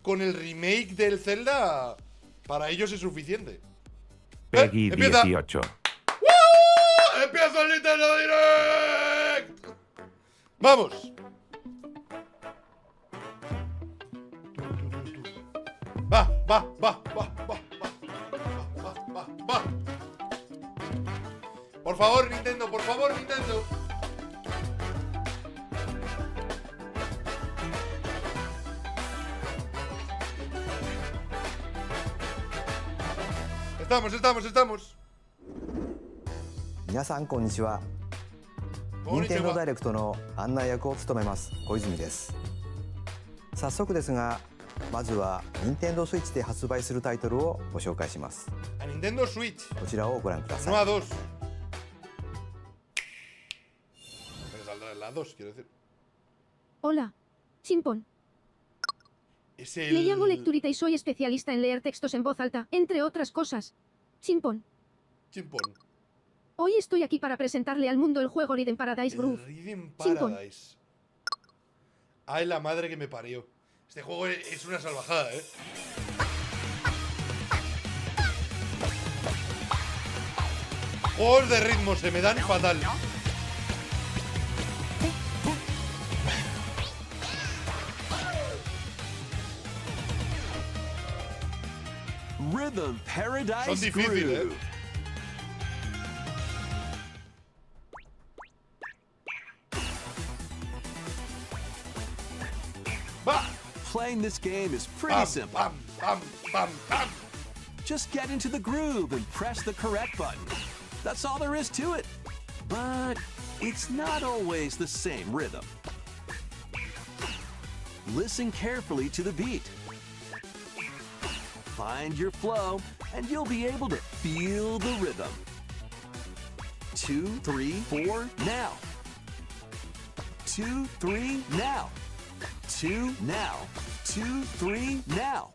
con el remake del Zelda, para ellos es suficiente. Peggy ¡Empieza! 18. ¡Empieza el Nintendo Direct! ¡Vamos! Va. Por favor, Nintendo, por favor, Nintendo. Estamos. 皆さんこんにちは。任天堂ダイレクトの案内役を務めます小泉です。早速ですが、まずは任天堂スイッチで発売するタイトルをご紹介します。Nintendo Switch. こちらをご覧ください。 No a dos. Me saldrá la 2, quiero decir. Hola. Chimpón. Es el... Me llamo Lecturita y soy especialista en leer textos en voz alta, entre otras cosas. Chimpón. Chimpón. Hoy estoy aquí para presentarle al mundo el juego Rhythm Paradise Groove. Rhythm Chimpón. Paradise. Ay, la madre que me parió. Este juego es una salvajada, ¿eh? Juegos de ritmo se me dan fatal. Rhythm Paradise Son difíciles, Groove. ¡Va! Playing this game is pretty simple. Bam. Just get into the groove and press the correct button. That's all there is to it. But it's not always the same rhythm. Listen carefully to the beat. Find your flow, and you'll be able to feel the rhythm. 2, 3, 4, now. 2, 3, now. 2, now. 2, 3, now.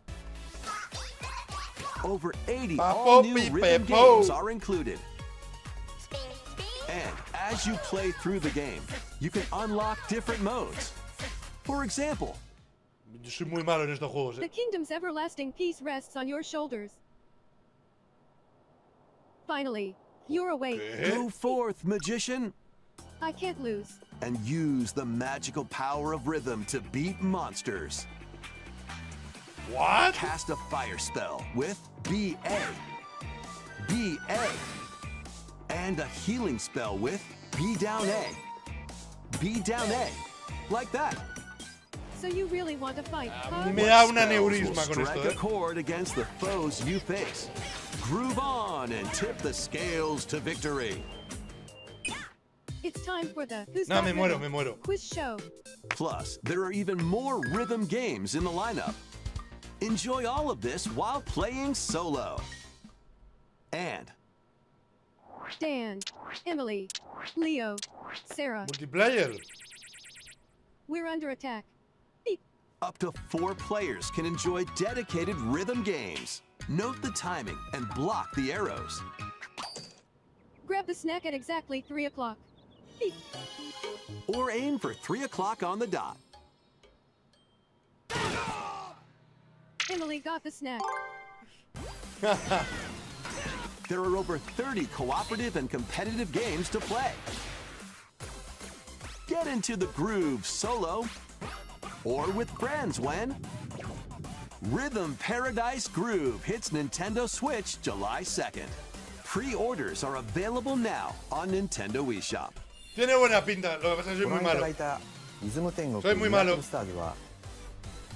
Over 80 all-new rhythm games are included. And as you play through the game, you can unlock different modes. For example, Yo soy muy malo en estos juegos, The kingdom's everlasting peace rests on your shoulders. Finally, you're awake. go forth, magician, I can't lose. and use the magical power of rhythm to beat monsters. What? Cast a fire spell with BA. And a healing spell with B down A. B down A. Like that. So you really want to fight, huh? Me da un Spells will aneurisma con strike esto, a ¿eh? chord against the foes you face. Groove on and tip the scales to victory. It's time for the Who's No, Got me Rhythm muero. quiz show. Plus, there are even more rhythm games in the lineup. Enjoy all of this while playing solo. And Dan, Emily, Leo, Sarah, Multiplayer. we're under attack. up to 4 players can enjoy dedicated rhythm games. Note the timing and block the arrows. Grab the snack at exactly 3 o'clock. Beep. Or aim for 3 o'clock on the dot. Emily got the snack. There are over 30 cooperative and competitive games to play. Get into the groove solo or with friends when Rhythm Paradise Groove hits Nintendo Switch July 2nd. Pre-orders are available now on Nintendo eShop. Tiene buena pinta, lo que pasa es que soy ご muy 覧いた malo. だいたリズム天国 Soy muy malo. ミラクルスターズは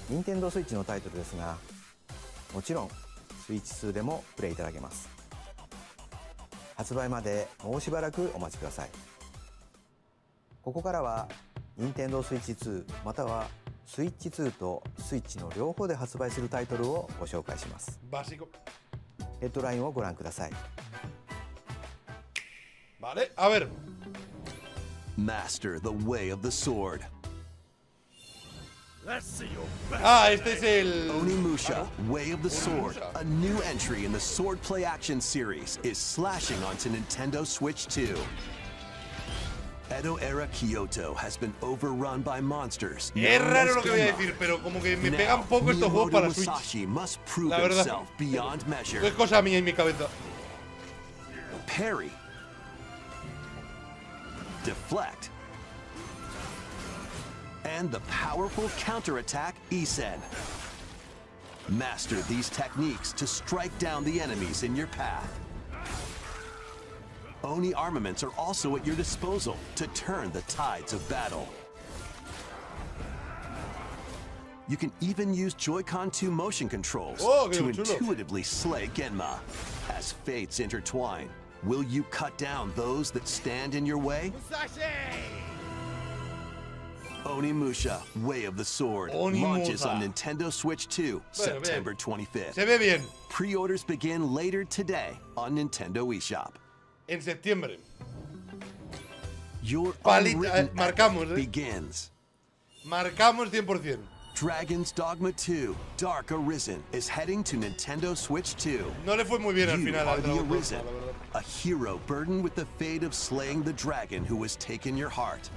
任天堂スイッチのタイトルですが、もちろんスイッチ2でもプレイいただけます。発売までもうしばらくお待ちください。ここからは任天堂スイッチ2またはスイッチ2とスイッチの両方で発売するタイトルをご紹介します。 Básico. ヘッドラインをご覧ください。 Vale, a ver. Master the way of the sword. Ah, este es el... Onimusha, Way of the Sword, a new entry in the Sword Play Action series, is slashing onto Nintendo Switch 2. Edo-era Kyoto has been overrun by monsters. Es known raro as lo que voy a Dogma. decir, pero como que me Now, pegan poco estos juegos para Miyamoto Switch. Musashi must prove La verdad. himself beyond measure. Es cosa mía en mi cabeza. Parry. Deflect. And the powerful counterattack Isen. Master these techniques to strike down the enemies in your path. Oni armaments are also at your disposal to turn the tides of battle. You can even use Joy-Con 2 motion controls Oh, to qué chulo. intuitively slay Genma. As fates intertwine, will you cut down those that stand in your way? Onimusha, Way of the Sword, Onimusha. launches on Nintendo Switch 2, Bueno, September 25th. Se ve bien. Pre-orders begin later today on Nintendo eShop. En septiembre. Your Palita, unwritten marcamos, epic begins. Marcamos 100%. Dragon's Dogma 2, Dark Arisen, is heading to Nintendo Switch 2. No le fue muy bien al You final are al the Dragon Ball, Arisen, la verdad. a hero burdened with the fate of slaying the dragon who has taken your heart.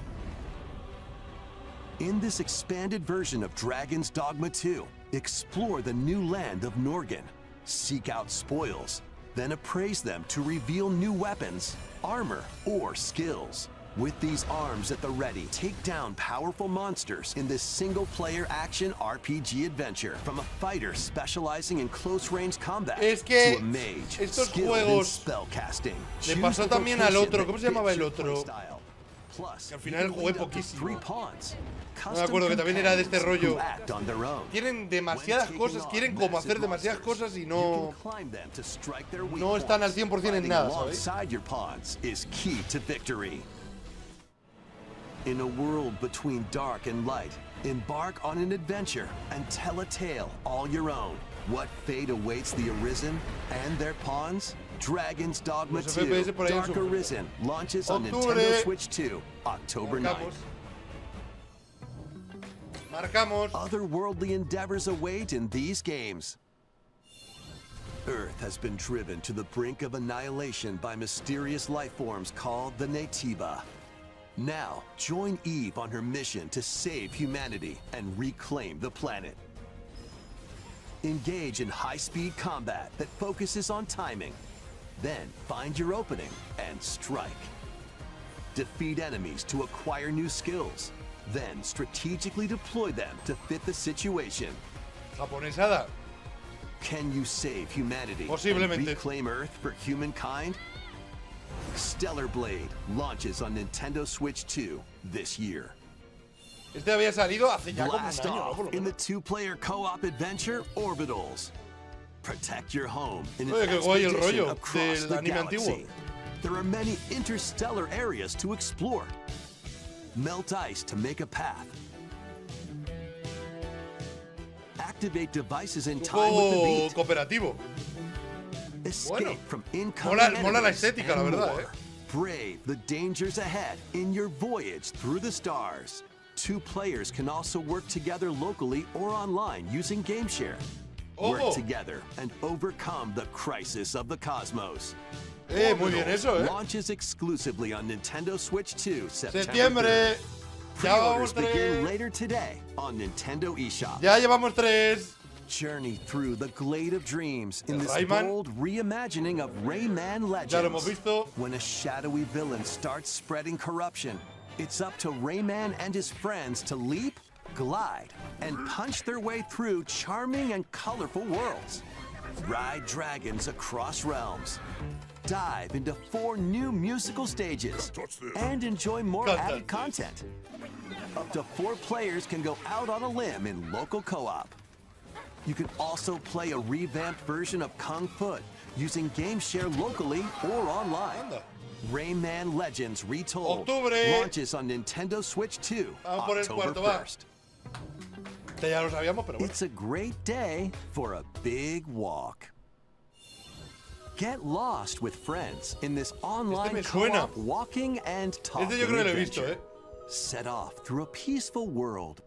In this expanded version of Dragon's Dogma 2, explore the new land of Norgan, seek out spoils, then appraise them to reveal new weapons, armor, or skills. With these arms at the ready, take down powerful monsters in this single-player action RPG adventure. From a fighter specializing in close-range combat Es que to a mage estos skilled in juegos spellcasting. le Choose pasó the también al vocation otro. that ¿Cómo se llamaba fits el your otro? playstyle. Plus, Que al final you can jugué lead up to poquísimo. 3 pawns. No me acuerdo, que también era de este rollo. Who act on their own. Tienen demasiadas When cosas, taking quieren on como hacer massive demasiadas monsters, cosas y you no... can climb them to strike their weak no están al points. 100% en Fighting nada, ¿sabéis? alongside your pawns is key to victory. In a world between dark and light, embark on an adventure and tell a tale all your own. What fate awaits the Arisen and their pawns? Dragon's Dogma Los 2, FPS por ahí Dark han subido. Arisen, launches on Octubre. Nintendo Switch 2, October 9th. Marcamos. Marcamos. Otherworldly endeavors await in these games. Earth has been driven to the brink of annihilation by mysterious life forms called the Natiba. Now, join Eve on her mission to save humanity and reclaim the planet. Engage in high-speed combat that focuses on timing. Then, find your opening and strike. Defeat enemies to acquire new skills. Then, strategically deploy them to fit the situation. Japonesada. Can you save humanity and Posiblemente. reclaim Earth for humankind? Stellar Blade launches on Nintendo Switch 2 this year. Este había salido hace ya como un Blast año, ¿no? off Por lo in the menos. two-player co-op adventure Orbitals. Protect your home in an Oye, qué guay el expedition rollo across del the anime galaxy. antiguo. There are many interstellar areas to explore. Melt ice to make a path. Activate devices in Un time with the juego beat. cooperativo. Escape Bueno. from incoming Mola la enemies estética, la and verdad, more. Brave the dangers ahead in your voyage through the stars. 2 players can also work together locally or online using GameShare. Ojo. Work together and overcome the crisis of the cosmos. Muy bien eso, Launches exclusively on Nintendo Switch 2 September Septiembre. 3rd. Ya Pre-orders vamos begin 3. later today on Nintendo eShop. Ya llevamos 3. Journey through the glade of dreams in El this Rayman. bold reimagining of Rayman Legends. Ya lo hemos visto. When a shadowy villain starts spreading corruption, it's up to Rayman and his friends to leap, glide, and punch their way through charming and colorful worlds. Ride dragons across realms. Dive into 4 new musical stages and enjoy more Can't added touch content. Up to 4 players can go out on a limb in local co-op. You can also play a revamped version of Kung Fu using GameShare locally or online. Anda. Rayman Legends Retold Octubre. launches on Nintendo Switch 2 Vamos por el October cuarto, va. 1st. Este ya lo sabíamos, pero bueno. It's a great day for a big walk. Get lost with friends in this online me suena. co-op walking and talking Este yo creo que lo he visto, adventure. Set off through a peaceful world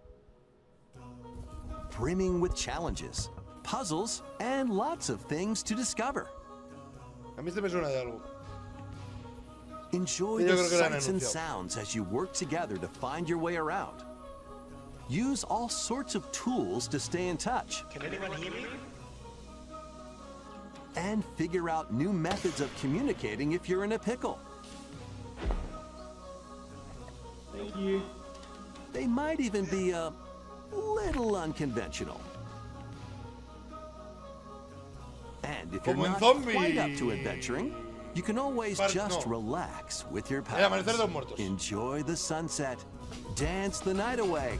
brimming with challenges, puzzles, and lots of things to discover. A mí este me suena de algo. Enjoy Yo the creo que lo han sights and anunciado. sounds as you work together to find your way around. Use all sorts of tools to stay in touch. Can anyone hear me? And figure out new methods of communicating if you're in a pickle. Thank you. They might even be a little unconventional. And if you're Como en not zombie. quite up to adventuring, you can always just No. relax with your El amanecer de pals. los muertos. Enjoy the sunset, dance the night away,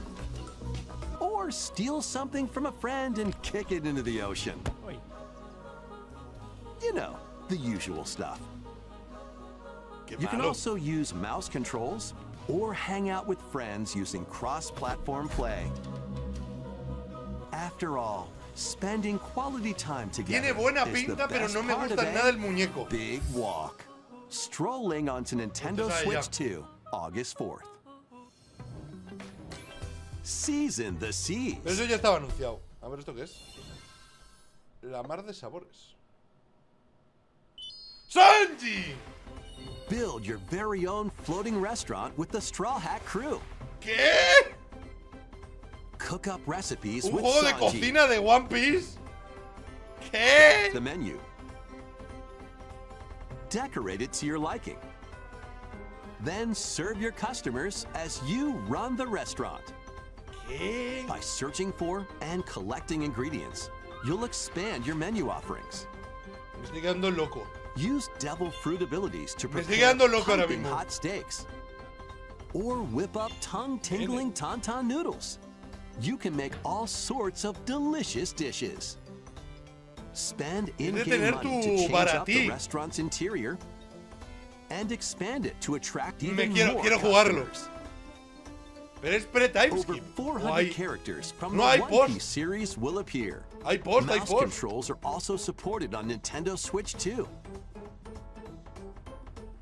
or steal something from a friend and kick it into the ocean. Oi. You know, the usual stuff. Qué You can malo. also use mouse controls or hang out with friends using cross-platform play. After all, spending quality time together Tiene buena is the pinta, pero best no me part gusta of nada a el muñeco. big walk. Strolling onto Nintendo Entonces, Switch ya. 2, August 4th. Season the seas. Pero eso ya estaba anunciado. A ver, ¿esto qué es? La mar de sabores. ¡Sanji! Build your very own floating restaurant with the Straw Hat crew. ¿Qué? Cook up recipes ¿Un with juego de Sanji. cocina de One Piece? ¿Qué? The menu. Decorate it to your liking. Then serve your customers as you run the restaurant. ¿Qué? By searching for and collecting ingredients, you'll expand your menu offerings. Me estoy quedando loco. Use devil fruit abilities to Me estoy prepare quedando loco ahora pumping mismo. hot steaks. Or whip up tongue-tingling tauntaun noodles. You can make all sorts of delicious dishes. Spend in-game tener money to tu change up the baratí. restaurant's interior and expand it to attract Me even quiero- more quiero jugarlo. customers. Pero es pre-time Over skip. 400 No hay, characters from no the hay One post. Piece series will appear. hay post, hay Mouse post. controls are also supported on Nintendo Switch 2.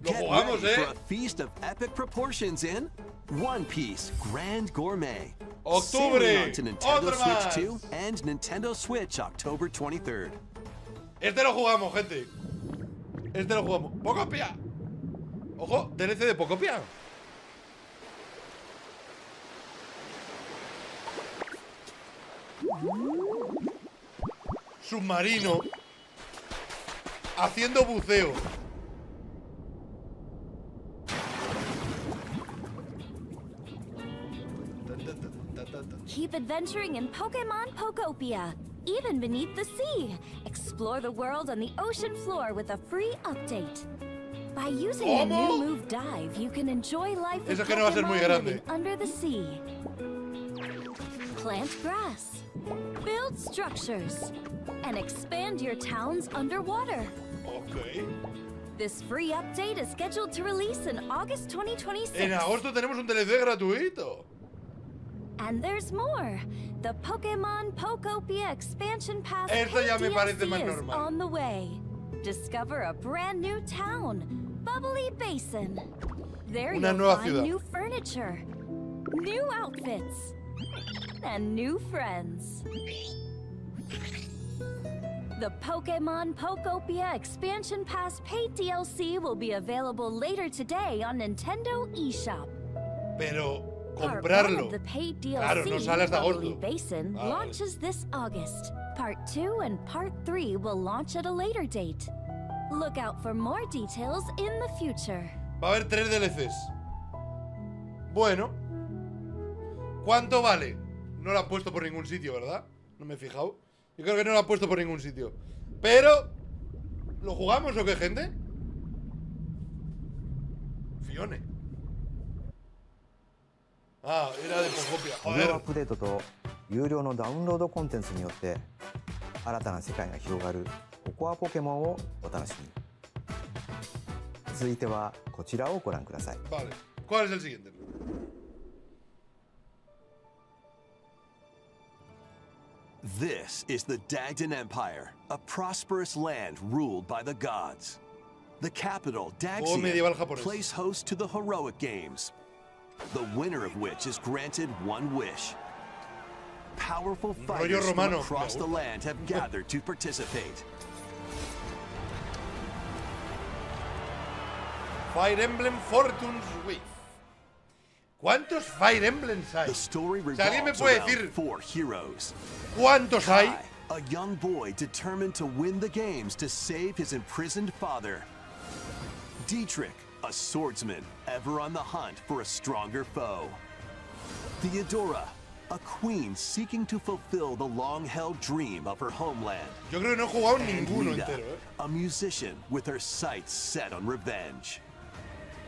Lo Get jugamos, ready eh. for a feast of epic proportions in One Piece Grand Gourmet. Octubre. Sailing onto Nintendo Otro más. Switch 2 and Nintendo Switch October 23rd. Este lo jugamos, gente. Este lo jugamos. Pokopia. Ojo, DLC de Pokopia. Submarino. Haciendo buceo. Keep adventuring in Pokemon Pokopia, even beneath the sea. Explore the world on the ocean floor with a free update. By using the ¿Cómo? new move Dive, you can enjoy life with Eso que no va a ser muy Pokemon grande. living under the sea. Plant grass, build structures, and expand your towns underwater. Ok. This free update is scheduled to release in August 2026. En agosto tenemos un DLC gratuito. And there's more. The Pokemon Pokopia Expansion Pass Esto ya me paid parece más DLC is normal. on the way. Discover a brand new town, Bubbly Basin. There Una you'll nueva find ciudad. new furniture, new outfits, and new friends. The Pokemon Pokopia Expansion Pass paid DLC will be available later today on Nintendo eShop. Pero Part 1 comprarlo. of the paid DLC, Claro, no sale hasta Bubbly agosto. Basin, Vale. launches this August. Part 2 and Part 3 will launch at a later date. Look out for more details in the future. Va a haber 3 DLCs. Bueno. ¿Cuánto vale? No lo han puesto por ningún sitio, ¿verdad? No me he fijado. Yo creo que no lo han puesto por ningún sitio. Pero... ¿lo jugamos o qué, gente? Fione. Ah, era de Pokopia. 無料アッ Joder.プデートと有料のダウンロードコンテンツによって新たな世界が広がるココアポケモンをお楽しみに。続いてはこちらをご覧ください。 Vale. ¿Cuál es el siguiente? This is the Dagdan Empire, a prosperous land ruled by the gods. The capital, medieval Daxian, japonés. plays host to the heroic games, the winner of which is granted one wish. Powerful rollo fighters from romano, across me the gusta. land have gathered to participate. Fire Emblem Fortune's Wave. ¿Cuántos Fire Emblems hay? The story Si alguien me revolves puede around decir 4 heroes. cuántos hay, Kai, a young boy determined to win the games to save his imprisoned father. Dietrich, a swordsman ever on the hunt for a stronger foe. Theodora, a queen seeking to fulfill the long-held dream of her homeland. yo creo que no he jugado And ninguno Lita, entero, ¿eh? a musician with her sights set on revenge.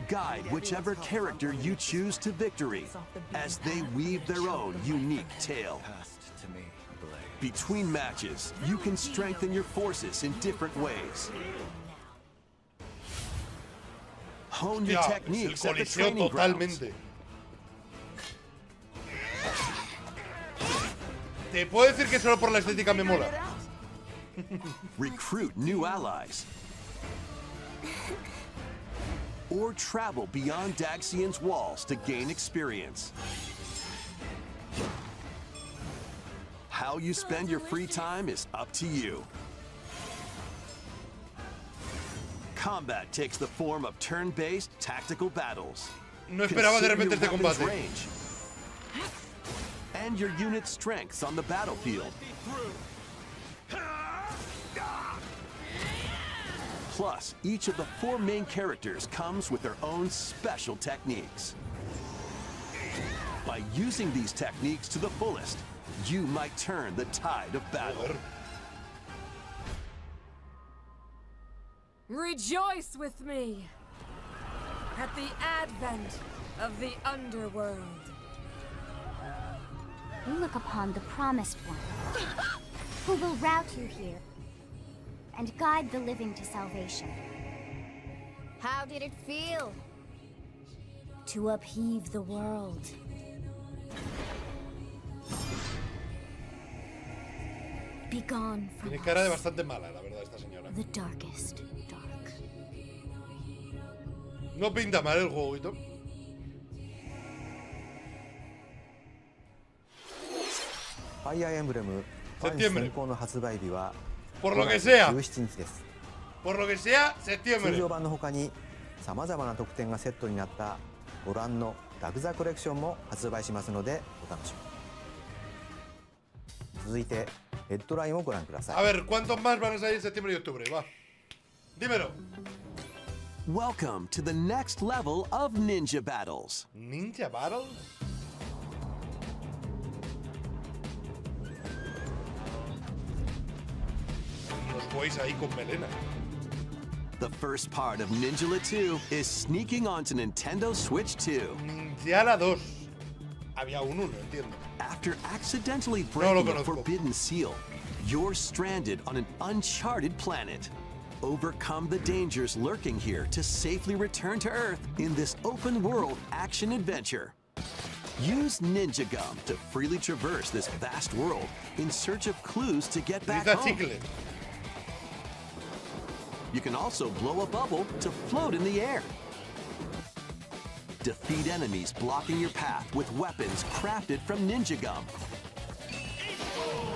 Guide whichever character you choose to victory as they weave their own unique tale. Between matches, you can strengthen your forces in different ways. Hone your Hostia, techniques es el at the coliseo training grounds. totalmente. Te puedo decir que solo por la estética me mola. Recruit new allies. Or travel beyond Daxian's walls to gain experience. How you spend your free time is up to you. Combat takes the form of turn-based tactical battles. No esperaba de Consider repente your este weapon's combate. range and your unit's strengths on the battlefield. Plus, each of the 4 main characters comes with their own special techniques. By using these techniques to the fullest, you might turn the tide of battle. Rejoice with me at the advent of the underworld. We look upon the Promised One, who will route you here and guide the living to salvation. How did it feel to upheave the world? Be gone from Tiene cara de us, bastante mala, la verdad, esta señora. the darkest dark. No pinta mal el jueguito. Fire Emblem ファン先行の発売日は Por lo que sea, 17日です。 por lo que sea, 通 septiembre. 常版の他にさまざまな特典がセットになったご覧のラグザコレクションも発売しますのでお楽しみに。続いてヘッドラインをご覧ください。 A ver, ¿cuántos más van a salir en septiembre y octubre? Va. Dímelo. Welcome to the next level of Ninja Battles. ¿Ninja Battles? Los boys ahí con melena. The first part of Ninjala 2 is sneaking onto Nintendo Switch 2. Ninjala 2. Había un 1, entiendo. After accidentally No lo breaking a conozco. forbidden seal, you're stranded on an uncharted planet. Overcome the dangers lurking here to safely return to Earth in this open-world action-adventure. Use Ninja Gum to freely traverse this vast world in search of clues to get back Necesita home. chicle. You can also blow a bubble to float in the air. Defeat enemies blocking your path with weapons crafted from Ninja Gum.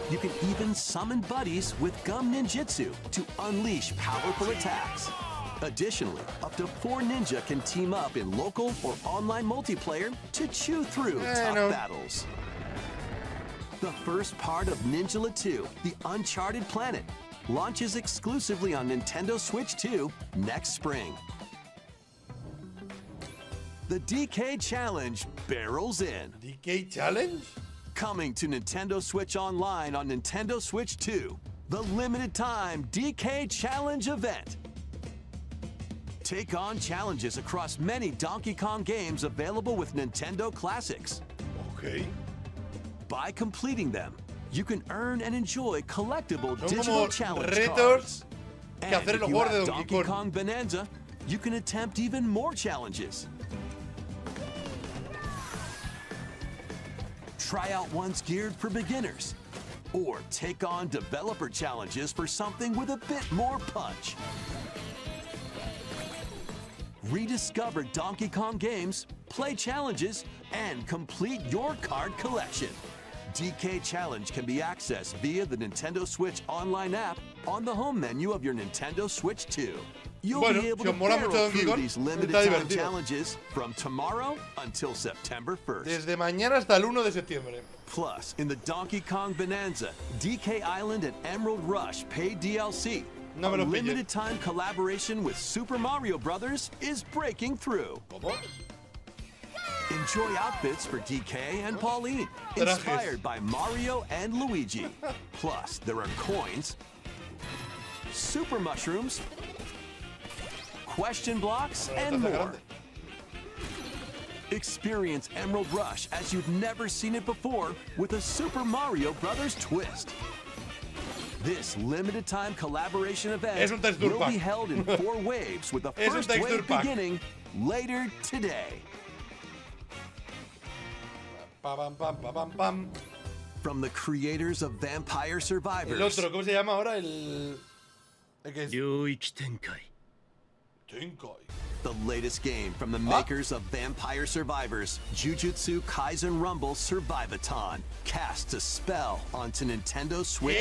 You can even summon buddies with Gum Ninjutsu to unleash powerful attacks. Additionally, up to 4 ninja can team up in local or online multiplayer to chew through tough no. battles. The first part of Ninjala 2, The Uncharted Planet, launches exclusively on Nintendo Switch 2 next spring. The DK Challenge barrels in. DK Challenge? Coming to Nintendo Switch Online on Nintendo Switch 2, the limited time DK Challenge event. Take on challenges across many Donkey Kong games available with Nintendo Classics. Ok. By completing them, you can earn and enjoy collectible Son digital como challenge retos cards. que And hacer en if los you juegos de have Donkey Donkey Kong. Kong Bonanza, you can attempt even more challenges. Try out ones geared for beginners, or take on developer challenges for something with a bit more punch. Rediscover Donkey Kong games, play challenges, and complete your card collection. DK Challenge can be accessed via the Nintendo Switch online app on the home menu of your Nintendo Switch 2. You'll Bueno, be able si os to mola mucho barrel Donkey through Kong, these limited está time divertido. challenges from tomorrow until September 1st. Desde mañana hasta el 1 de septiembre. Plus, in the Donkey Kong Bonanza, DK Island and Emerald Rush paid DLC. No me a lo pillé. limited time collaboration with Super Mario Brothers is breaking through. ¿Cómo? Enjoy outfits for DK and Pauline, Trajes. inspired by Mario and Luigi. Plus, there are coins, super mushrooms, question blocks, and more. Experience Emerald Rush as you've never seen it before with a Super Mario Brothers twist. This limited time collaboration event Es un texture will pack. be held in 4 waves with the Es un first texture wave pack. beginning later today. Pa, pam, pam, pa, pam, pam. From the creators of Vampire El Survivors, otro, ¿cómo se llama ahora? El que es... 領域展開 Tenkai. the latest game from the makers of Vampire Survivors, Jujutsu Kaisen Rumble Survivathon, casts a spell onto Nintendo Switch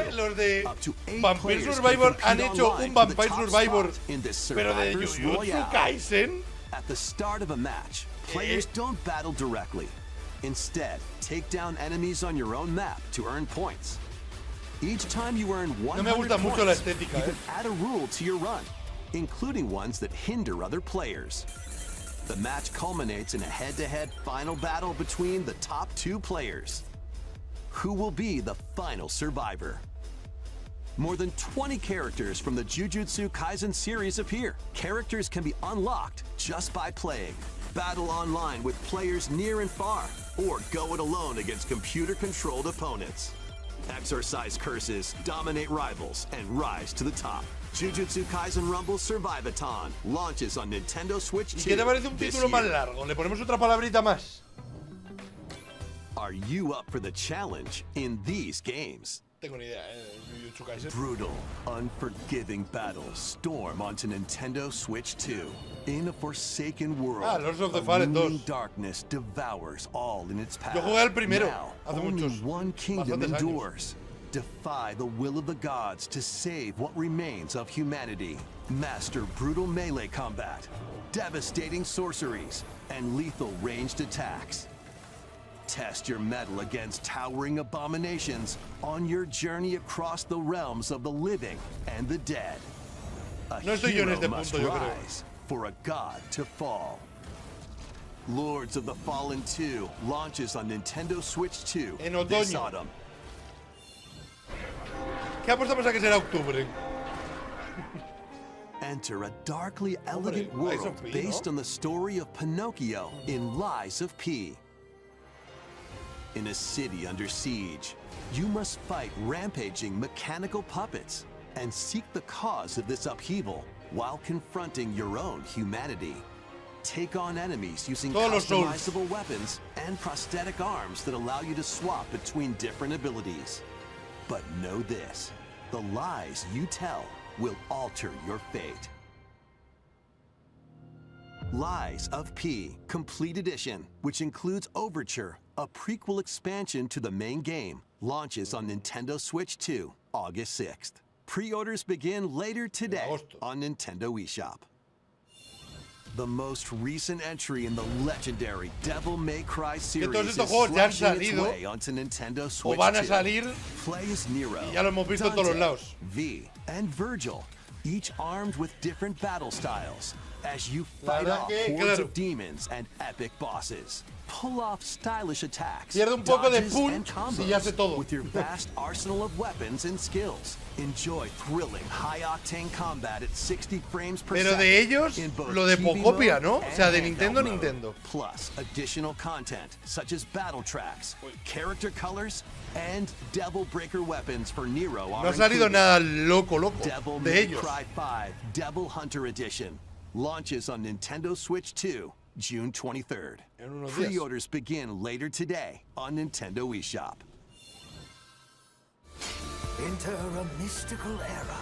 2. Los de Up to 8 Vampire players Survivor can han compete hecho online un for the Vampire top Survivor, spot in this pero de Survivors Jujutsu Royale. Kaisen. At the start of a match, players don't battle directly. Instead, take down enemies on your own map to earn points. Each time you earn 100 me gusta mucho la points, estética, you can add a rule to your run, including ones that hinder other players. The match culminates in a head-to-head final battle between the top 2 players. Who will be the final survivor? More than 20 characters from the Jujutsu Kaisen series appear. Characters can be unlocked just by playing. Battle online with players near and far, or go it alone against computer-controlled opponents. Exorcise curses, dominate rivals, and rise to the top. Jujutsu Kaisen Rumble Survivathon launches on Nintendo Switch 2 ¿Y qué te parece un this título más year. largo? Le ponemos otra palabrita más. Are you up for the challenge in these games? Tengo ni idea, Jujutsu Kaisen. Brutal, unforgiving battles storm onto Nintendo Switch 2. In a forsaken world, Lords of the a Fallen looming 2. darkness devours all in its path. Yo jugué al primero, Now, hace only muchos, one kingdom bastantes años. endures. Defy the will of the gods to save what remains of humanity. Master brutal melee combat, devastating sorceries, and lethal ranged attacks. Test your mettle against towering abominations on your journey across the realms of the living and the dead. A No estoy yo en hero este must punto, yo creo. rise for a god to fall. Lords of the Fallen 2 launches on Nintendo Switch 2 En this otoño. autumn. ¿Qué apostamos a que será octubre? Enter a darkly elegant Lies of world P, based ¿no? on the story of Pinocchio in Lies of P. In a city under siege, you must fight rampaging mechanical puppets and seek the cause of this upheaval while confronting your own humanity. Take on enemies using Todos los Souls. customizable weapons and prosthetic arms that allow you to swap between different abilities. But know this, the lies you tell will alter your fate. Lies of P Complete Edition, which includes Overture, a prequel expansion to the main game, launches on Nintendo Switch 2, August 6th. Pre-orders begin later today agosto. on Nintendo eShop. The most recent entry in the legendary Devil May Cry series todos is estos juegos ya han slashing its salido, way onto Nintendo O Switch van a 2. salir Play as Nero, y ya lo hemos visto en todos los Dante, lados. V, and Virgil, each armed with different battle styles, as you La fight verdad off que, hordes claro. of demons and epic bosses. Pull off stylish attacks, Pierde un poco de dodges, punch and combos si ya sé todo. with your vast arsenal of weapons and skills. Enjoy thrilling, high-octane combat at 60 frames per Pero second. de ellos, in both lo de TV Pokopia, mode ¿no? O and sea, de handheld Nintendo, mode. Nintendo. Plus additional content such as battle tracks, character colors, and Devil Breaker weapons for Nero are No ha salido included. nada loco Devil de May ellos. Cry 5 Devil Hunter Edition launches on Nintendo Switch 2, June 23rd. En unos días. Pre-orders begin later today on Nintendo eShop. Enter a mystical era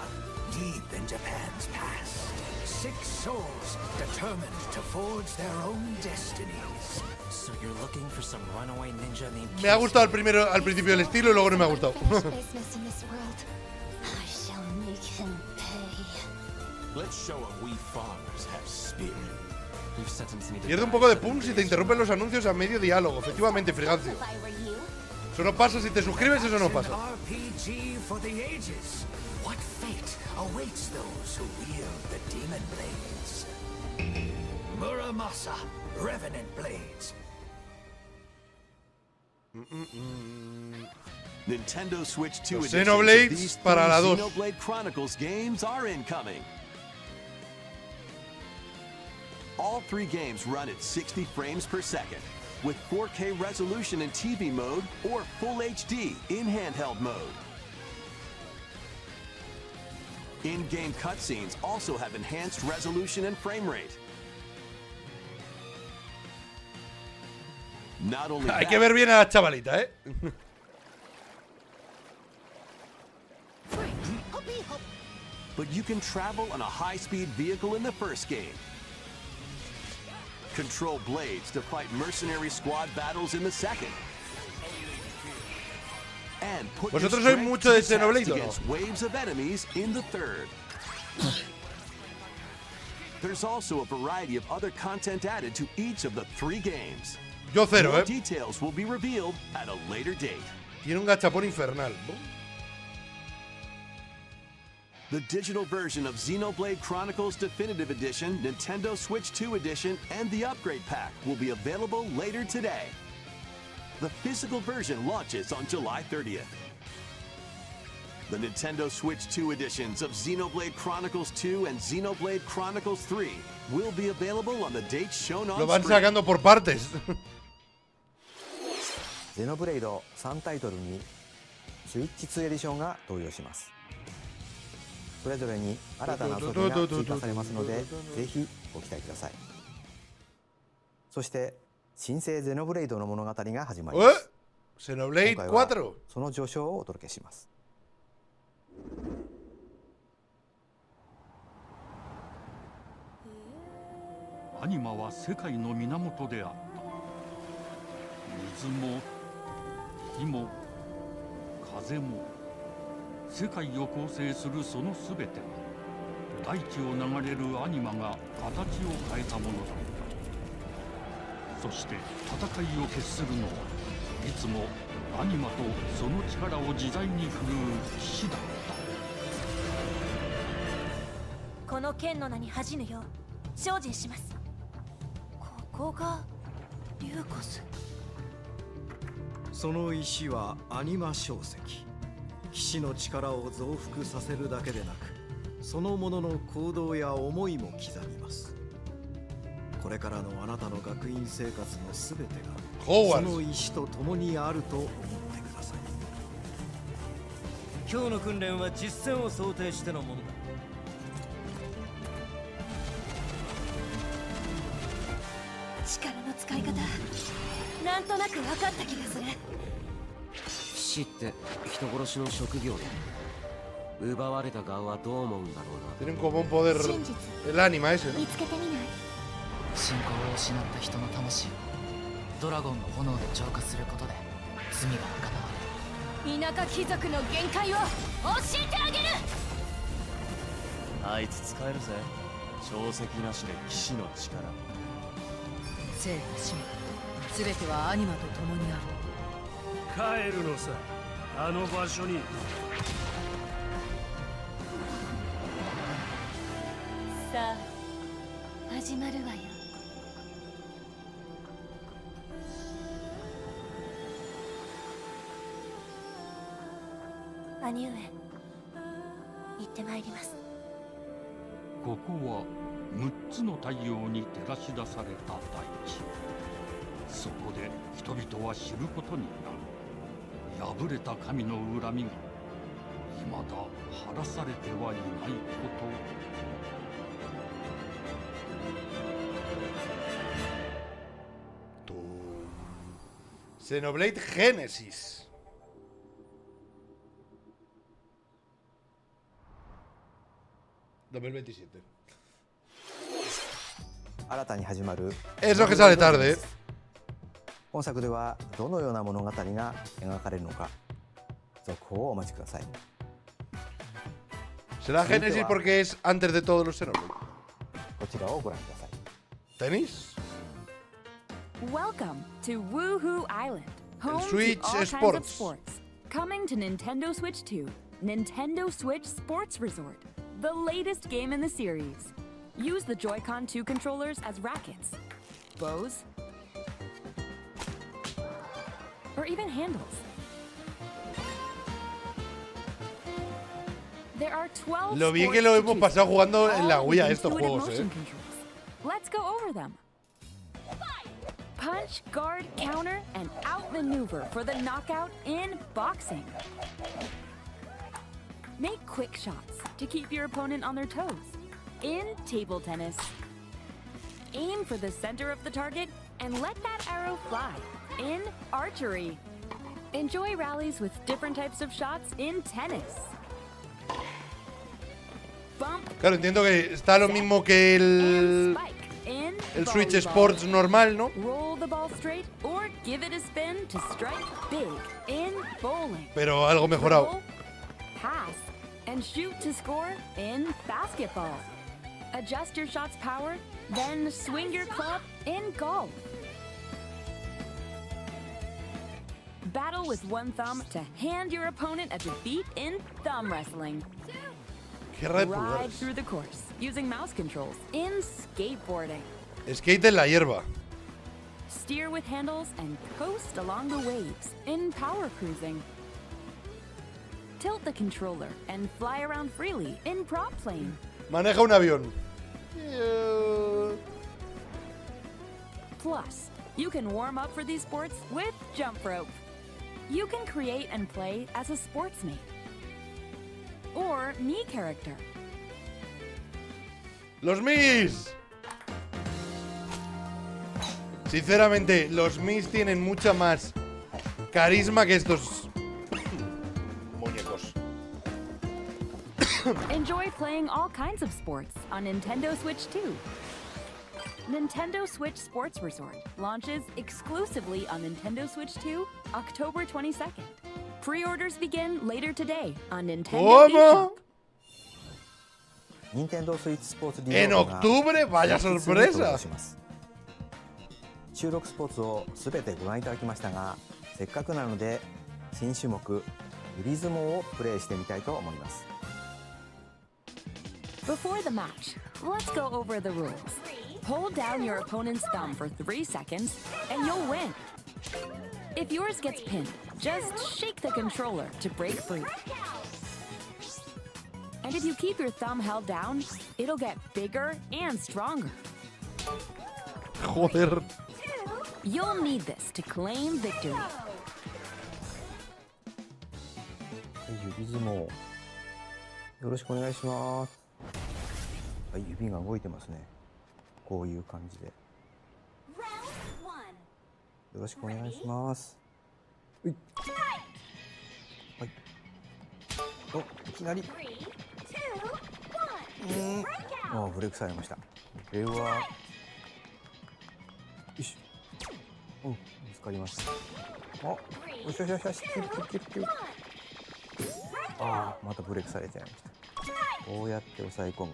deep in Japan's past. 6 souls determined to forge their own destinies. So you're looking for some runaway ninja named Me ha gustado al principio el estilo y luego no me ha gustado. business in this world. I shall make him pay. Let's show him we farmers have spirit. We've set him to need Pierde un poco de punk si te interrumpen los anuncios a medio diálogo. Efectivamente, Frigancio. Eso no pasa si te suscribes, eso no pasa. RPG for the ages. What fate awaits those who wield the demon blades? Muramasa, Revenant Blades. Nintendo Switch 2 Los editions Xenoblades of these para la 2. Xenoblade Chronicles games are incoming. All 3 games run at 60 frames per second, with 4K resolution in TV mode or Full HD in handheld mode. In-game cutscenes also have enhanced resolution and frame rate. Not only Hay that, que ver bien a la chavalita, ¿eh? but you can travel on a high-speed vehicle in the first game. Control blades to fight mercenary squad battles in the second. And put your ¿Vosotros sois strength mucho to de the test Xenoblade o no? against waves of enemies in the third. There's also a variety of other content added to each of the 3 games. Yo cero, More ¿eh? details will be revealed at a later date. Tiene un gachapón infernal. The digital version of Xenoblade Chronicles Definitive Edition, Nintendo Switch 2 Edition, and the Upgrade Pack will be available later today. The physical version launches on July 30th. The Nintendo Switch 2 editions of Xenoblade Chronicles 2 and Xenoblade Chronicles 3 will be available on the dates shown on Lo van screen. sacando por partes. ゼノブレイド3タイトルにスイッチ2エディションが登場します。それぞれに新たな遊びが追加されますので、ぜひご期待ください。そして新生ゼノブレイドの物語が始まります。 Xenoblade 今回は4. その序章をお届けします。アニマは世界の源であった。水も火も風も世界を構成するそのすべてが大地を流れるアニマが形を変えたものだった。そして戦いを決するのはいつもアニマとその力を自在に振るう騎士だった。この剣の名に恥じぬよう精進します。ここがリューコス。その石はアニマ小石。騎士の力を増幅させるだけでなく、そのものの行動や思いも刻みます。これからのあなたの学院生活のすべてがその石と共にあると思ってください。今日の訓練は実践を想定してのものだ。力の使い方、なんとなく分かった気がする。騎士って人殺しの職業で奪われた側はどう思うんだろうな。 Tienen como un poder el ánima ese, ¿no? 見つけてみない？信仰を失った人の魂をドラゴンの炎で浄化することで罪が賄われる。田舎貴族の限界を教えてあげる。あいつ使えるぜ。小石なしで騎士の力。生と死も全てはアニマと共にある。帰るのさ、あの場所に。さあ始まるわよ。兄上、行ってまいります。ここは6つの太陽に照らし出された大地。そこで人々は知ることになる。破れた神の恨みが未だ晴らされてはいないこと。Xenoblade Genesis. 。 こ 2027. 新たに始まる Eso que sale tarde. 本作ではどのような物語が描かれるのか続報をお待ちください。 ¿Será Genesis porque es antes de todos los Xenoblade? こちらをご覧ください。 ¿Tenis? Welcome to Woohoo Island, home Switch to all kinds of Sports. sports. Coming to Nintendo Switch 2, Nintendo Switch Sports Resort, the latest game in the series. Use the Joy-Con 2 controllers as rackets, bows, or even handles. There are 12 Lo bien que lo hemos pasado jugando en la Wii a estos juegos, Let's go over them. Punch, guard, counter, and outmaneuver for the knockout in boxing. Make quick shots to keep your opponent on their toes. In table tennis, aim for the center of the target and let that arrow fly. In archery, enjoy rallies with different types of shots in tennis. Bump, Claro, entiendo que está lo mismo que el Switch Sports normal, ¿no? roll the ball straight or give it a spin to strike big. In bowling, Pero algo mejorado. roll, pass, and shoot to score in basketball. Adjust your shot's power, then swing your club in golf. Battle with one thumb to hand your opponent a defeat in thumb wrestling. Guerra de Ride pulgares. through the course using mouse controls in skateboarding. Skate en la hierba. Steer with handles and coast along the waves in power cruising. Tilt the controller and fly around freely in prop plane. Maneja un avión. Plus, you can warm up for these sports with jump rope. You can create and play as a sportsmate or me character. ¡Los Mis! Sinceramente, los Mis tienen mucha más carisma que estos muñecos. Enjoy playing all kinds of sports on Nintendo Switch 2. Nintendo Switch Sports Resort launches exclusively on Nintendo Switch 2 October 22nd. Pre-orders begin later today on Nintendo eShop. Nintendo Switch Sports En octubre, vaya sorpresa. 収録スポーツをすべてご覧いただきましたが、せっかくなので新種目指相撲をプレイしてみたいと思います。 Before the match, let's go over the rules. Hold down your opponent's thumb for 3 seconds and you'll win. If yours gets pinned, just shake the controller to break free. And if you keep your thumb held down, it'll get bigger and stronger. Joder. You'll need this to claim victory. 指相撲よろしくお願いします。はい、指が動いてますね。こういう感じで。よろしくお願いします。はい。お、いきなり。あ、ブレークされました。これは。よし。うん、見つかりました。あ、よしよしよしよし。ああ、またブレークされちゃいました。こうやって押さえ込む。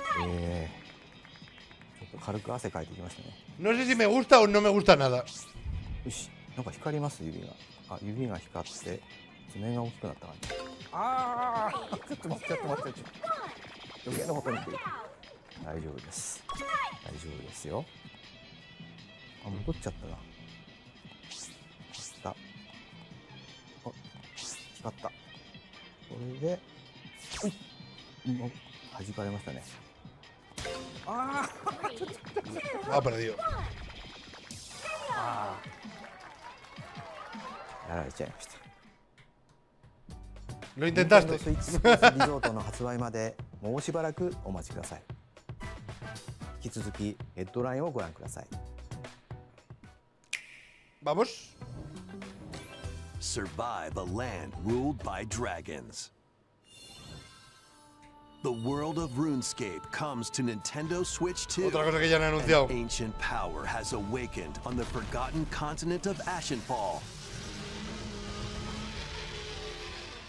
ちょっと軽く汗かいてきましたね。No sé si me gusta o no me gusta nada. よし、なんか光ります指が。あ、指が光って爪が大きくなった感じ。ああ、ちょっと待って。余計なことに来る。大丈夫です。大丈夫ですよ。あ、戻っちゃったな。あ、光った。これで、弾かれましたね。ああ、Ha perdido. やられちゃいました。Lo intentaste. スイッチスポーツリゾートの発売までもうしばらくお待ちください。引き続きヘッドラインをご覧ください。Vamos. survive a land ruled by dragons. The world of RuneScape comes to Nintendo Switch 2. Otra cosa que ya han anunciado. An ancient power has awakened on the forgotten continent of Ashenfall.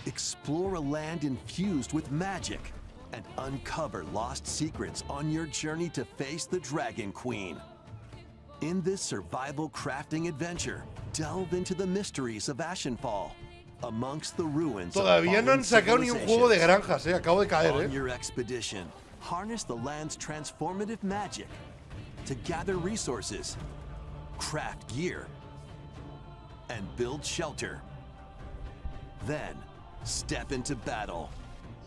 Explore a land infused with magic and uncover lost secrets on your journey to face the Dragon Queen. In this survival crafting adventure, delve into the mysteries of Ashenfall. Amongst the ruins Todavía no han sacado ni un juego de granjas, acabo de caer, On your expedition, harness the land's transformative magic to gather resources, craft gear, and build shelter. Then, step into battle,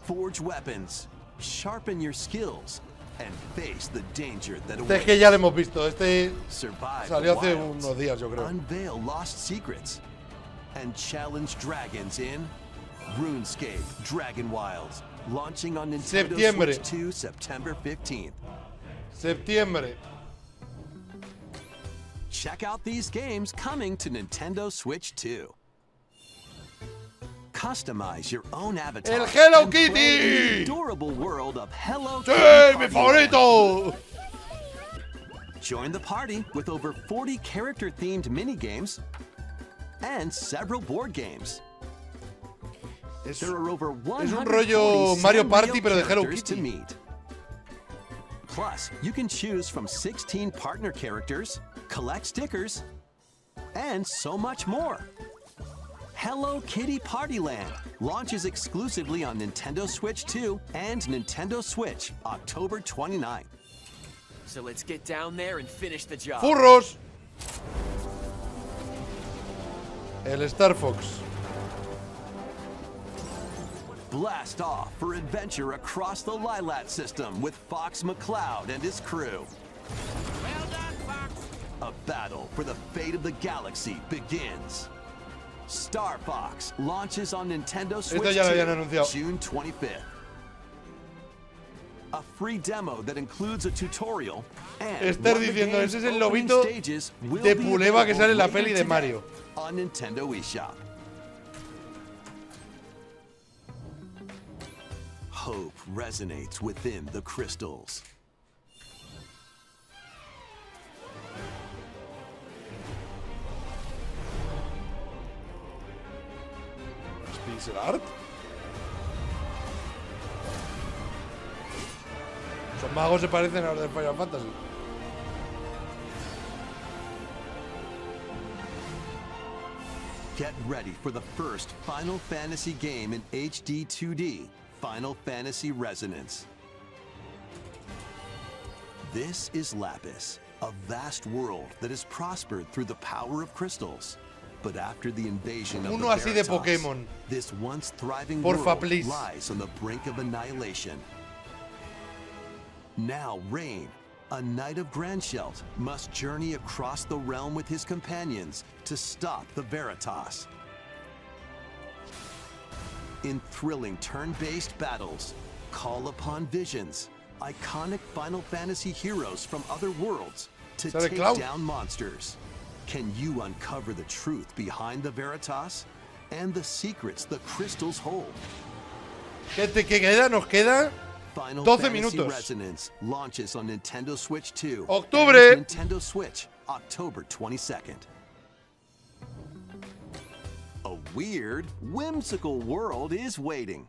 forge weapons, sharpen your skills, and face the danger that awaits. Es que ya lo hemos visto, este Survive salió the hace wilds, unos días, yo creo. Unveil lost secrets, and challenge dragons in RuneScape Dragon Wilds, launching on Nintendo Switch 2 September 15th. Septiembre. Check out these games coming to Nintendo Switch 2. Customize your own avatar. El Hello and play in Kitty. the adorable world of Hello Sí, Kitty. mi favorito. Join the party with over 40 character-themed minigames and several board games. There are over 140 rollo Mario Party, Sanrio pero de Hello characters to Kitty. meet. Plus, you can choose from 16 partner characters, collect stickers, and so much more. Hello Kitty Partyland launches exclusively on Nintendo Switch 2 and Nintendo Switch October 29th. So let's get down there and finish the job. ¡Furros! El Star Fox. Blast off for adventure across the Lilat system with Fox McCloud and his crew. Well done, Fox. A battle for the fate of the galaxy begins. Star Fox launches on Nintendo Switch ya lo habían anunciado. June 25th. A free demo that includes a tutorial and Esther one of the diciendo, game's ese es el opening lobito stages will de be Puleva que available sale en la later peli de today Mario. On Nintendo eShop. Hope resonates within the crystals. ¿Pixel art? Esos magos se parecen a los de Final Fantasy. Get ready for the first Final Fantasy game in HD 2D, Final Fantasy Resonance. This is Lapis, a vast world that has prospered through the power of crystals. But after the invasion of Uno the así de Veritas, Pokémon. this once thriving Porfa, world please. lies on the brink of annihilation. Now Rain, a knight of Grandshelt, must journey across the realm with his companions to stop the Veritas. In thrilling turn-based battles, call upon visions, iconic Final Fantasy heroes from other worlds to Sale take Cloud. down monsters. Can you uncover the truth behind the Veritas and the secrets the crystals hold? ¿Qué queda? Nos queda Final 12 Fantasy minutos. Resonance launches on Nintendo Switch 2. Octubre. and Nintendo Switch, October 22nd. A weird, whimsical world is waiting.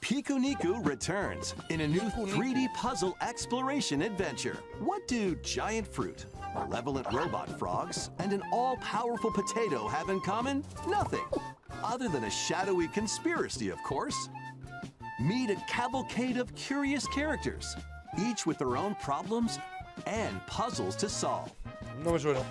Pikuniku returns in a new 3D puzzle exploration adventure. What do giant fruit, malevolent robot frogs, and an all-powerful potato have in common? Nothing. Other than a shadowy conspiracy, of course. Meet a cavalcade of curious characters, each with their own problems and puzzles to solve. No me suena.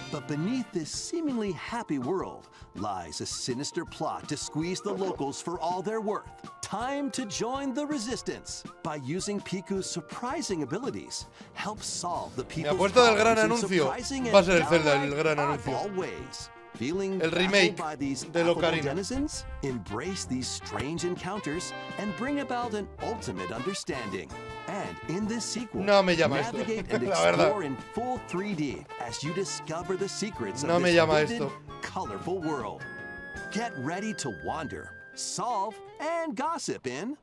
But beneath this seemingly happy world lies a sinister plot to squeeze the locals for all they're worth. Time to join the resistance. By using Piku's surprising abilities, help solve the Mi people's apuesta del gran problems in anuncio surprising va a and ser el Zelda, el downright gran anuncio. oddball ways. Feeling El baffled remake by these del affable Ocarina. denizens? Embrace these strange encounters and bring about an ultimate understanding. And in this sequel, No me llama esto, navigate and la verdad. explore in full 3D as you discover the secrets No of me this llama vivid, esto. colorful world. Get ready to wander, solve, and gossip in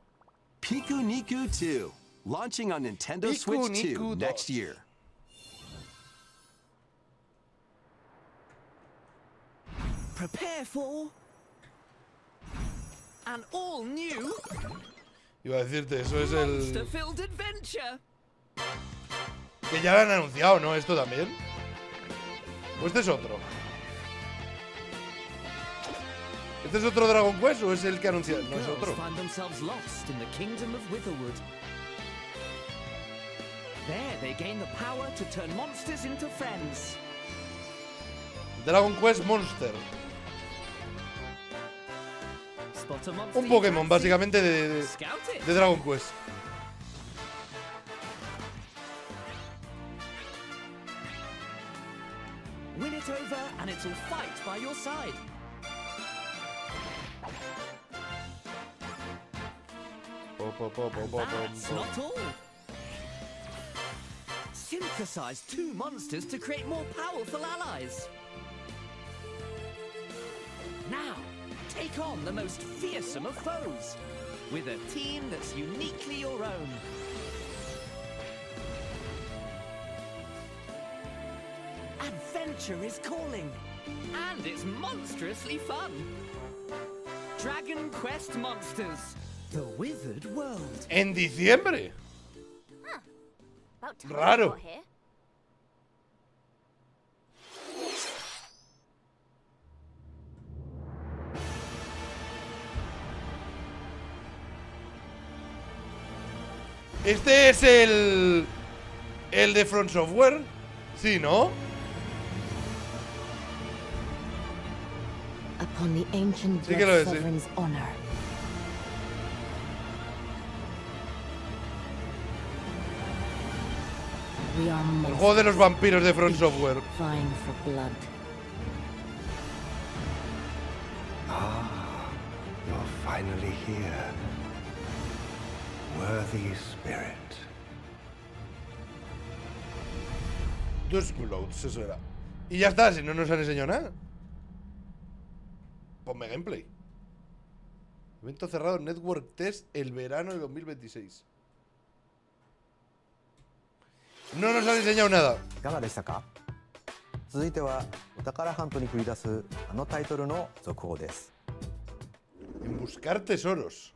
Pikuniku 2, launching on Nintendo Switch 2 next year. Prepare for an all-new Iba a decirte, eso es el... monster-filled adventure. Que ya lo han anunciado, ¿no? ¿Esto también? ¿O este es otro? ¿Este es otro Dragon Quest o es el que anuncia? No, es otro. Find themselves lost in the kingdom of Witherwood. There they gain the power to turn monsters into friends. Dragon Quest Monster. Spot a monster Un Pokémon, básicamente, de Dragon Quest. Win it over and it'll fight by your side. That's not all. Synthesize two monsters to create more powerful allies. Now, take on the most fearsome of foes with a team that's uniquely your own. Adventure is calling, and it's monstrously fun. Dragon Quest Monsters, the Withered World. En diciembre. Huh. About time Raro. you're here. Este es el de From Software. Sí, ¿no? Upon the ancient Sí que lo es, sí. sovereign's honor. We are El juego de los vampiros de From Software. vying for blood. Ah, you're finally here. Worthy spirit. Duskbloods, eso era. Y ya está, si no nos han enseñado nada. Ponme gameplay. Evento cerrado Network Test el verano de 2026. No nos han enseñado nada. いかがでしたか？続いてはお宝ハントに繰り出すあのタイトルの続報です。 En buscar tesoros.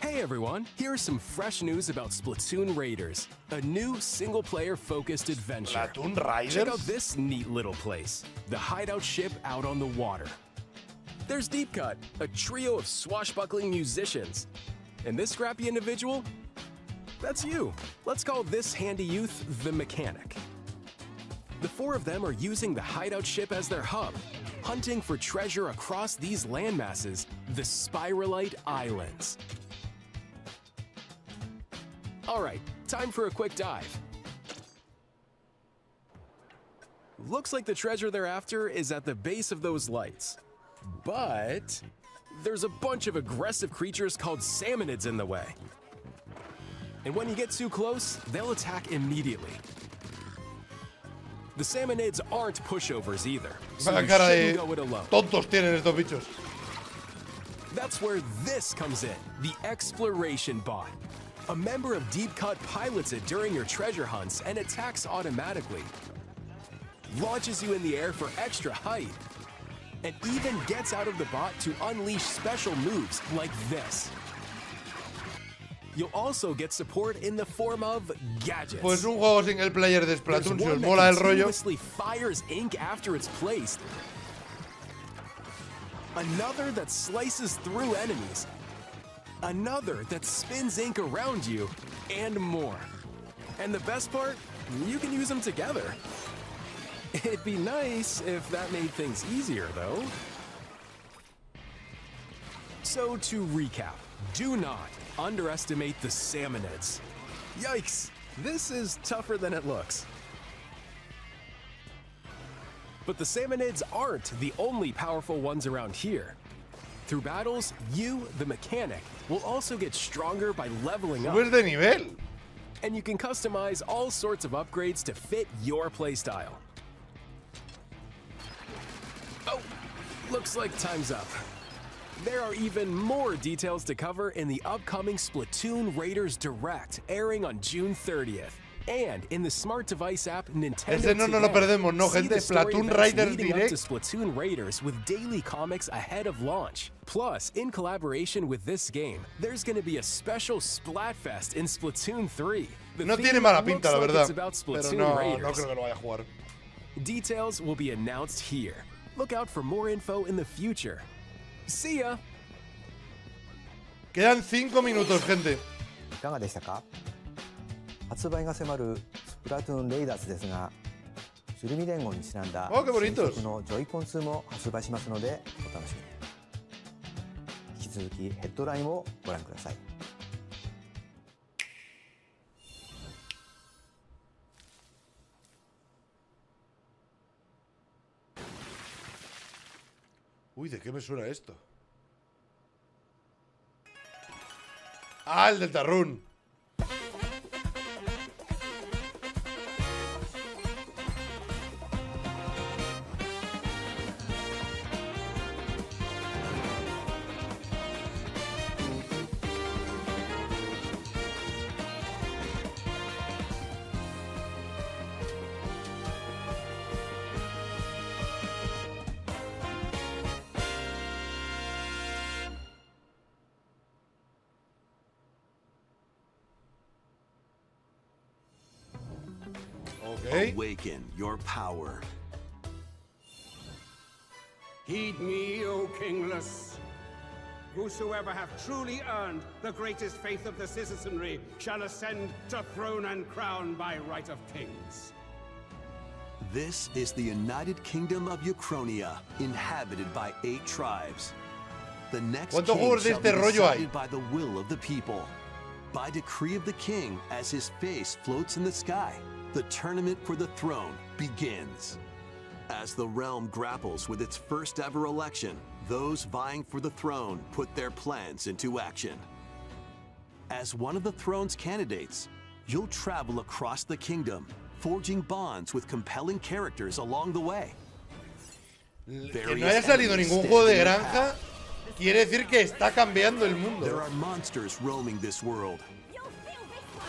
Hey everyone, here's some fresh news about Splatoon Raiders, a new single-player focused adventure. Splatoon Raiders? Check out this neat little place, the hideout ship out on the water. There's Deep Cut, a trio of swashbuckling musicians. And this scrappy individual? That's you. Let's call this handy youth the Mechanic. The four of them are using the hideout ship as their hub, hunting for treasure across these landmasses, the Spiralite Islands. Alright, time for a quick dive. Looks like the treasure they're after is at the base of those lights. But there's a bunch of aggressive creatures called salmonids in the way. And when you get too close, they'll attack immediately. The salmonids aren't pushovers either, so Vaya you cara shouldn't de go it alone. tontos tienen estos bichos. That's where this comes in, the exploration bot. A member of Deep Cut pilots it during your treasure hunts and attacks automatically. Launches you in the air for extra height. And even gets out of the bot to unleash special moves like this. You'll also get support in the form of gadgets. Pues un juego single player de Splatoon, si os There's one mola that el rollo. continuously fires ink after it's placed. Another that slices through enemies. Another that spins ink around you, and more. And the best part, you can use them together. It'd be nice if that made things easier, though. So to recap, do not underestimate the salmonids. Yikes, this is tougher than it looks. But the salmonids aren't the only powerful ones around here. Through battles, you, the mechanic, will also get stronger by leveling up. Subes de nivel. And you can customize all sorts of upgrades to fit your playstyle. looks like time's up. There are even more details to cover in the upcoming Splatoon Raiders Direct, airing on June 30th. And in the smart device app Nintendo Ese no lo perdemos, no, see gente. the story Splatoon events Raiders leading up to Direct. Splatoon Raiders with daily comics ahead of launch. Plus, in collaboration with this game, there's going to be a special Splatfest in Splatoon 3. The No theme tiene mala looks pinta, la like verdad. it's about Pero Splatoon no Raiders. creo que lo vaya a jugar. Details will be announced here. Look out for more info in the future. See ya! Quedan 5 minutos, gente. いかがでしたか？発売が迫るスプラトゥーンレイダーズですが、鶴見連合にちなんだ Oh, qué bonitos. 専属のジョイコン2も発売しますのでお楽しみに。引き続きヘッドラインをご覧ください。Uy, ¿de qué me suena esto? Ah, el del Tarrún. Okay. Awaken your power. Heed me, O kingless. Whosoever hath truly earned the greatest faith of the citizenry shall ascend to throne and crown by right of kings. This is the United Kingdom of Uchronia, inhabited by 8 tribes. The next ¿Cuántos king juegos de shall be este rollo hay? decided by the will of the people. By decree of the king, as his face floats in the sky, the tournament for the throne begins. As the realm grapples with its first ever election, those vying for the throne put their plans into action. As one of the throne's candidates, you'll travel across the kingdom, forging bonds with compelling characters along the way. Que no haya salido ningún juego de granja quiere decir que está cambiando el mundo. There are monsters roaming this world,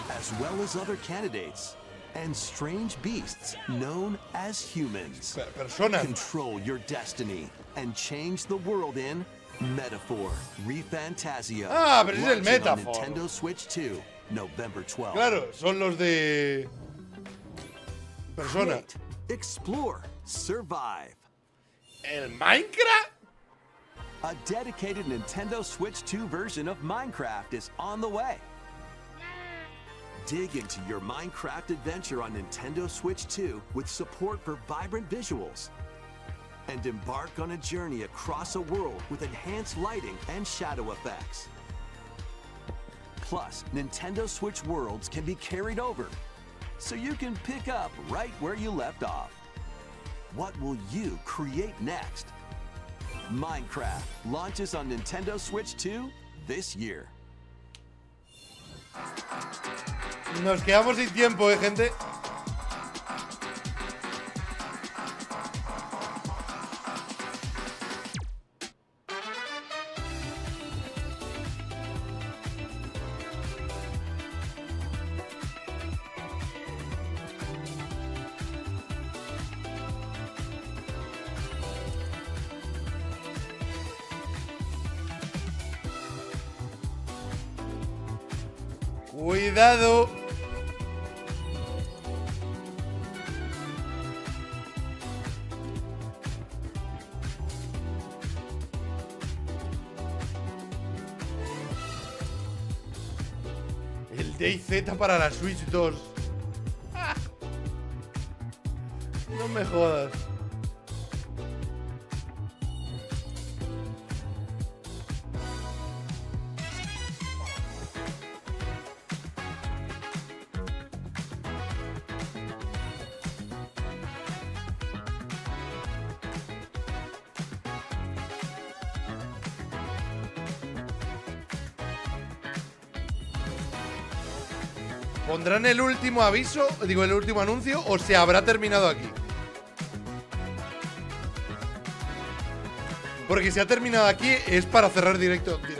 as well as other candidates and strange beasts known as humans. Personas. Control your destiny and change the world in Metaphor ReFantazio. Ah, pero ese es el Launching on Metaphor. Nintendo Switch 2, November 12th. Claro, son los de Persona. Create, explore, survive. ¿El Minecraft? A dedicated Nintendo Switch 2 version of Minecraft is on the way. Dig into your Minecraft adventure on Nintendo Switch 2 with support for vibrant visuals. And embark on a journey across a world with enhanced lighting and shadow effects. Plus, Nintendo Switch worlds can be carried over, so you can pick up right where you left off. What will you create next? Minecraft launches on Nintendo Switch 2 this year. Nos quedamos sin tiempo, gente. Cuidado. El DayZ para la Switch 2. ¡Ah! No me jodas. ¿Pondrán el último aviso, digo el último anuncio, o se habrá terminado aquí? Porque si ha terminado aquí es para cerrar directamente.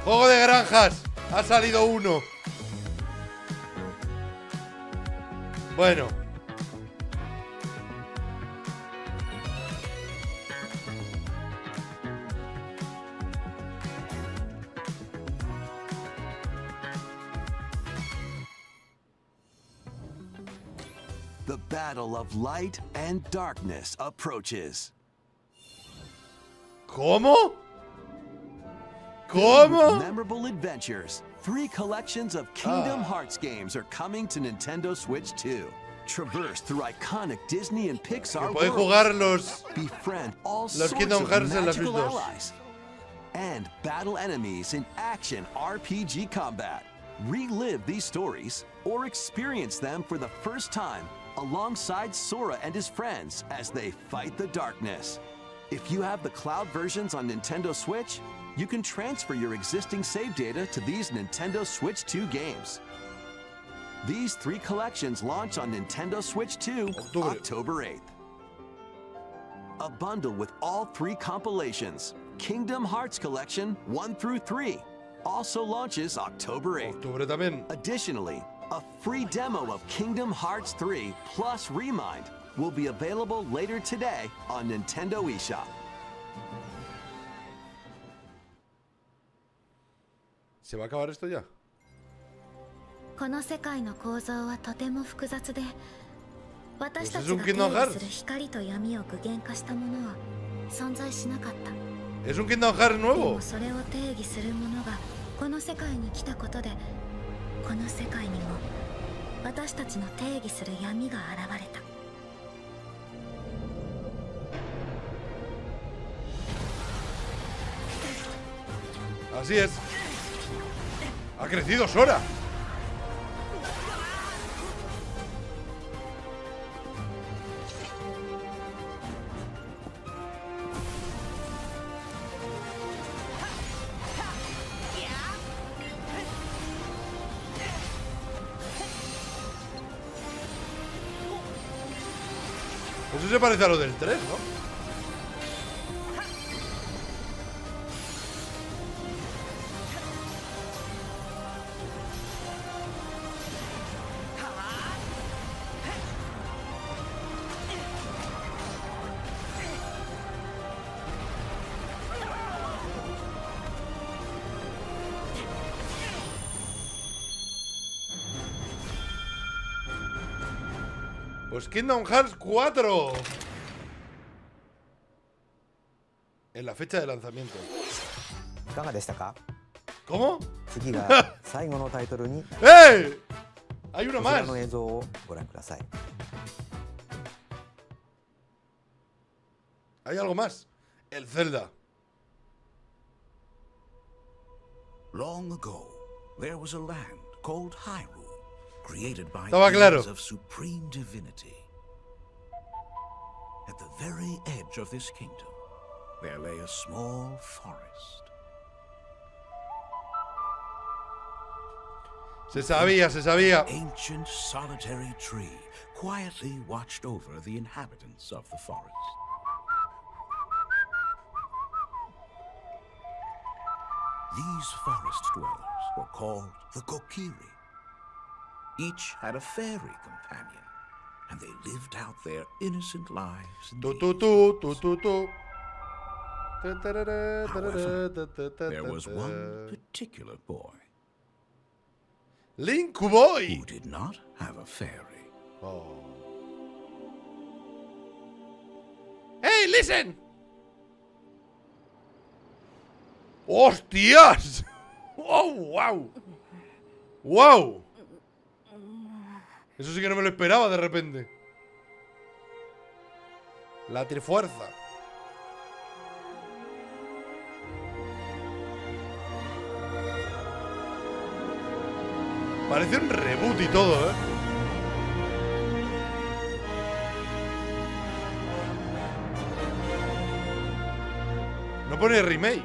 Juego de granjas. Ha salido uno. Bueno. The battle of light and darkness approaches. ¿Cómo? ¿Cómo? Memorable adventures. 3 collections of Kingdom Hearts games are coming to Nintendo Switch 2. Traverse through iconic Disney and Pixar Puedes worlds. jugar los Befriend all los Kingdom sorts Hearts of en la Switch magical 2. allies. And battle enemies in action RPG combat. Relive these stories or experience them for the first time alongside Sora and his friends as they fight the darkness. If you have the cloud versions on Nintendo Switch, you can transfer your existing save data to these Nintendo Switch 2 games. These 3 collections launch on Nintendo Switch 2 October 8th. A bundle with all 3 compilations, Kingdom Hearts Collection 1 through 3, also launches October 8th. Additionally, a free demo of Kingdom Hearts 3 plus Remind will be available later today on Nintendo eShop. ¿Se va a acabar esto ya? この世界の構造はとても複雑で、私たち Pues es un が定 Kingdom 義する光と闇を具現化したものは存在しなかった。 Es un Kingdom Hearts で nuevo. もそれを定義するものがこの世界に来たことで、この世界にも私たちの定義する闇が現れた。 Así es. Ha crecido Sora. Eso se parece a lo del 3, ¿no? Pues Kingdom Hearts 4 en la fecha de lanzamiento. ¿Cómo? ¡Eh! Hay uno más. Hay algo más. El Zelda. Long ago, there was a land called Hyrule, created by claro. beings of supreme divinity. At the very edge of this kingdom, there lay a small forest. Se sabía, se sabía. An ancient solitary tree quietly watched over the inhabitants of the forest. These forest dwellers were called the Kokiri. Each had a fairy companion, and they lived out their innocent lives in However, there was one particular boy. Link Boy! Who did not have a fairy. Oh. ¡Hey, listen! ¡Hostias! ¡Oh, wow! ¡Wow! Eso sí que no me lo esperaba de repente. La Trifuerza. Parece un reboot y todo, ¿eh? pone remake.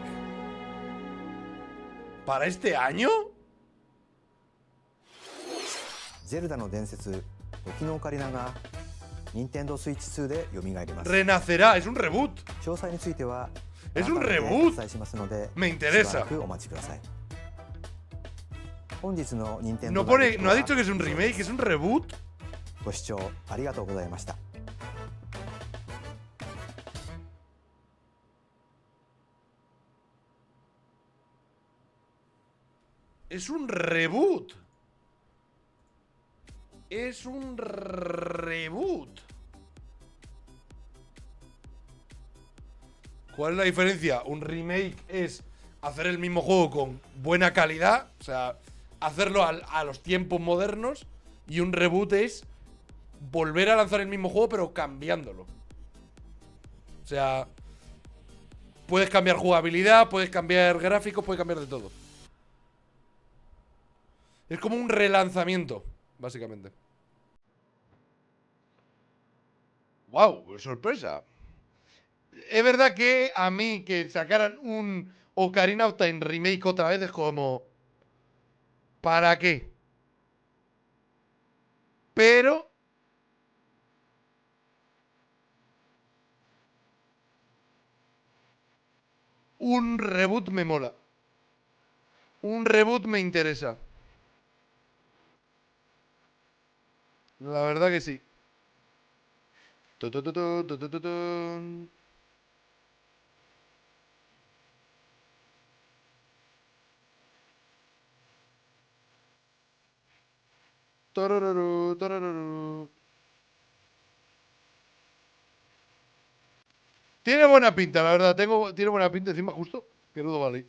¿Para este año? Zelda の伝説時のオカリナが Nintendo Switch 2で蘇ります。 Renacerá, es un reboot. 詳細については Es un 改めて reboot. お伝えしますので Me しば interesa. らくお待ちください。本日の Nintendo No pone, Direct no ha は dicho que es un remake, es un reboot. ご視聴ありがとうございました。 Es un reboot. Es un reboot. ¿Cuál es la diferencia? Un remake es hacer el mismo juego con buena calidad, o sea, hacerlo a los tiempos modernos, y un reboot es volver a lanzar el mismo juego pero cambiándolo. O sea, puedes cambiar jugabilidad, puedes cambiar gráficos, puedes cambiar de todo. Es como un relanzamiento, básicamente. ¡Wow! ¡Sorpresa! Es verdad que a mí que sacaran un Ocarina of Time remake otra vez es como... ¿Para qué? Pero... un reboot me mola. Un reboot me interesa. La verdad que sí. Tarararú, tarararú. Tiene buena pinta, la verdad. Tiene buena pinta encima justo. Pierdo vale.